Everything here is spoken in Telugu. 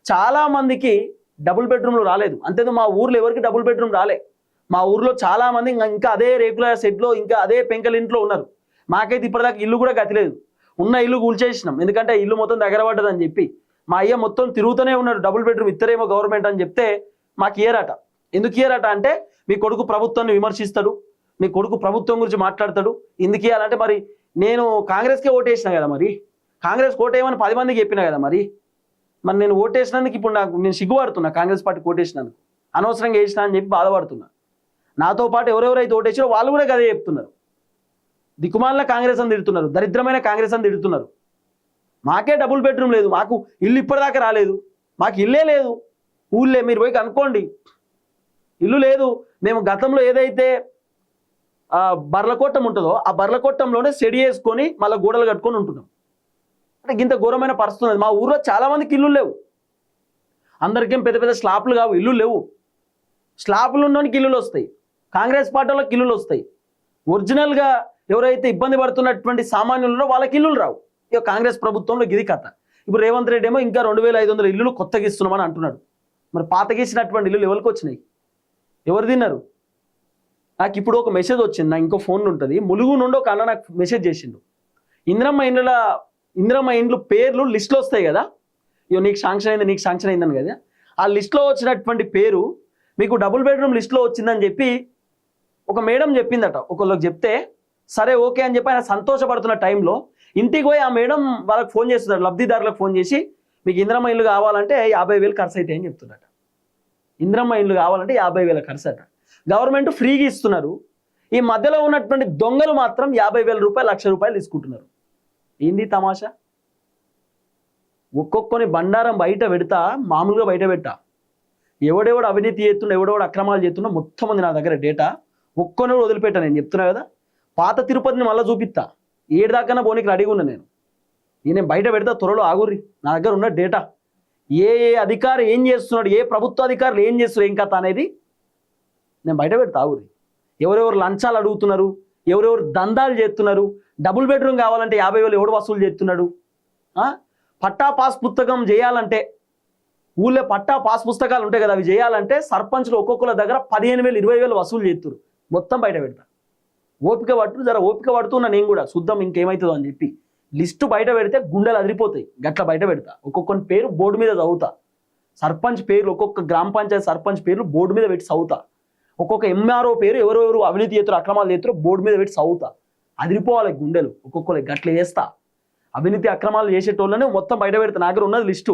చాలా మందికి డబుల్ బెడ్రూమ్లు రాలేదు. అంతేదో మా ఊర్లో ఎవరికి డబుల్ బెడ్రూమ్ రాలే. మా ఊర్లో చాలా మంది ఇంకా అదే రేకుల సెట్లో ఇంకా అదే పెంకల ఇంట్లో ఉన్నారు. మాకైతే ఇప్పటిదాకా ఇల్లు కూడా గతిలేదు. ఉన్న ఇల్లు కూల్చేసినాం. ఎందుకంటే ఇల్లు మొత్తం దగ్గర పడ్డదని చెప్పి మా అయ్య మొత్తం తిరుగుతూనే ఉన్నాడు. డబుల్ బెడ్రూమ్ ఇద్దరేమో గవర్నమెంట్ అని చెప్తే మాకు ఇయరట. ఎందుకు ఇయరట అంటే మీ కొడుకు ప్రభుత్వాన్ని విమర్శిస్తాడు, మీ కొడుకు ప్రభుత్వం గురించి మాట్లాడతాడు. ఎందుకు ఇయ్యాలంటే మరి నేను కాంగ్రెస్కే ఓటేసిన కదా, మరి కాంగ్రెస్ ఓటేయమని 10 మందికి చెప్పినా కదా, మరి నేను ఓటేసినందుకు ఇప్పుడు నేను సిగ్గుపడుతున్నా. కాంగ్రెస్ పార్టీకి ఓటేసినందుకు అనవసరంగా వేసినా అని చెప్పి బాధపడుతున్నా. నాతో పాటు ఎవరెవరైతే ఓటేసారో వాళ్ళు కూడా అదే చెప్తున్నారు. దిక్కుమాలిన కాంగ్రెస్ అని తిడుతున్నారు, దరిద్రమైన కాంగ్రెస్ అని తిడుతున్నారు. మాకే డబుల్ బెడ్రూమ్ లేదు, మాకు ఇల్లు ఇప్పటిదాకా రాలేదు, మాకు ఇల్లే లేదు. ఊళ్ళే మీరు పోయి కనుక్కోండి, ఇల్లు లేదు. మేము గతంలో ఏదైతే బర్లకొట్టం ఉంటుందో ఆ బర్లకొట్టంలోనే సెడి వేసుకొని మళ్ళీ గోడలు కట్టుకొని ఉంటున్నాం. అంటే ఇంత ఘోరమైన పరిస్థితి ఉన్నది. మా ఊర్లో చాలా మందికి ఇల్లు లేవు. అందరికేం పెద్ద పెద్ద స్లాప్లు కావు, ఇల్లు లేవు. స్లాపులు ఉన్నోనికి ఇల్లులు వస్తాయి, కాంగ్రెస్ పార్టీలోకి ఇల్లులు వస్తాయి. ఒరిజినల్గా ఎవరైతే ఇబ్బంది పడుతున్నటువంటి సామాన్యులలో వాళ్ళకి ఇల్లులు రావు. ఇక కాంగ్రెస్ ప్రభుత్వంలో గిది కథ. ఇప్పుడు రేవంత్ రెడ్డి ఏమో ఇంకా 2500 ఇల్లులు కొత్తగా ఇస్తున్నామని అంటున్నాడు. మరి పాతగీసినటువంటి ఇల్లులు ఎవరికి వచ్చినాయి, ఎవరు తిన్నారు? నాకు ఇప్పుడు ఒక మెసేజ్ వచ్చింది, నా ఇంకో ఫోన్ ఉంటుంది. ములుగు నుండి ఒక అన్న నాకు మెసేజ్ చేసిండు. ఇందిరమ్మ ఇండ్లు పేర్లు లిస్టులో వస్తాయి కదా, ఇయో నీకు శాంక్షన్ అయింది, నీకు శాంక్షన్ అయిందని కదా. ఆ లిస్టులో వచ్చినటువంటి పేరు మీకు డబుల్ బెడ్రూమ్ లిస్టులో వచ్చిందని చెప్పి ఒక మేడం చెప్పిందట. ఒకళ్ళకి చెప్తే సరే ఓకే అని చెప్పి ఆయన సంతోషపడుతున్న టైంలో ఇంటికి పోయి ఆ మేడం వాళ్ళకి ఫోన్ చేస్తున్నారు, లబ్ధిదారులకు ఫోన్ చేసి మీకు ఇందిరమ్మ ఇల్లు కావాలంటే 50,000 ఖర్చు అవుతాయి అని చెప్తున్నట. ఇందిరమ్మ ఇల్లు కావాలంటే 50,000 ఖర్చు అట. గవర్నమెంట్ ఫ్రీగా ఇస్తున్నారు. ఈ మధ్యలో ఉన్నటువంటి దొంగలు మాత్రం 50,000 రూపాయలు, 1,00,000 రూపాయలు తీసుకుంటున్నారు. ఏంది తమాషా? ఒక్కొక్కని బండారం బయట పెడతా, మామూలుగా బయట పెట్టా. ఎవడెవడు అవినీతి చేస్తున్నా, ఎవడెవడు అక్రమాలు చేస్తున్నా మొత్తం ఉంది నా దగ్గర డేటా. ఒక్కొని వదిలిపెట్టా. నేను చెప్తున్నా కదా, పాత తిరుపతిని మళ్ళీ చూపిస్తా. ఏడాకన్నా పోనీకి రెడీగా ఉన్నా నేను బయట పెడతా, త్వరలో ఆగుర్రి. నా దగ్గర ఉన్న డేటా ఏ అధికారి ఏం చేస్తున్నాడు, ఏ ప్రభుత్వ అధికారులు ఏం చేస్తున్నారు, ఏం కథ అనేది నేను బయట పెడతా, ఆగుర్రి. ఎవరెవరు లంచాలు అడుగుతున్నారు, ఎవరెవరు దందాలు చేస్తున్నారు, డబుల్ బెడ్రూమ్ కావాలంటే 50,000 ఎవడు వసూలు చేస్తున్నాడు. పట్టా పాస్ పుస్తకం చేయాలంటే ఊళ్ళో పట్టా పాస్ పుస్తకాలు ఉంటాయి కదా, అవి చేయాలంటే సర్పంచ్లు ఒక్కొక్కల దగ్గర 15,000 20,000 వసూలు చేస్తున్నారు. మొత్తం బయట పెడతా. ఓపిక పట్టు, జర ఓపిక పడుతున్నా నేను కూడా, శుద్ధం ఇంకేమవుతుందో అని చెప్పి. లిస్టు బయట పెడితే గుండెలు అదిరిపోతాయి. గట్ల బయట పెడతా. ఒక్కొక్కని పేరు బోర్డు మీద చదువుతా. సర్పంచ్ పేర్లు, ఒక్కొక్క గ్రామ పంచాయతీ సర్పంచ్ పేర్లు బోర్డు మీద పెట్టి చదువుతా. ఒక్కొక్క ఎంఆర్ఓ పేరు ఎవరెవరు అవినీతి చేతులు, అక్రమాలు చేతులు బోర్డు మీద పెట్టి చదువుతా. అదిరిపోవాలి గుండెలు. ఒక్కొక్కరు గట్ల చేస్తా. అవినీతి అక్రమాలు చేసేటోళ్ళని మొత్తం బయట పెడతా. నా దగ్గర ఉన్నది లిస్టు.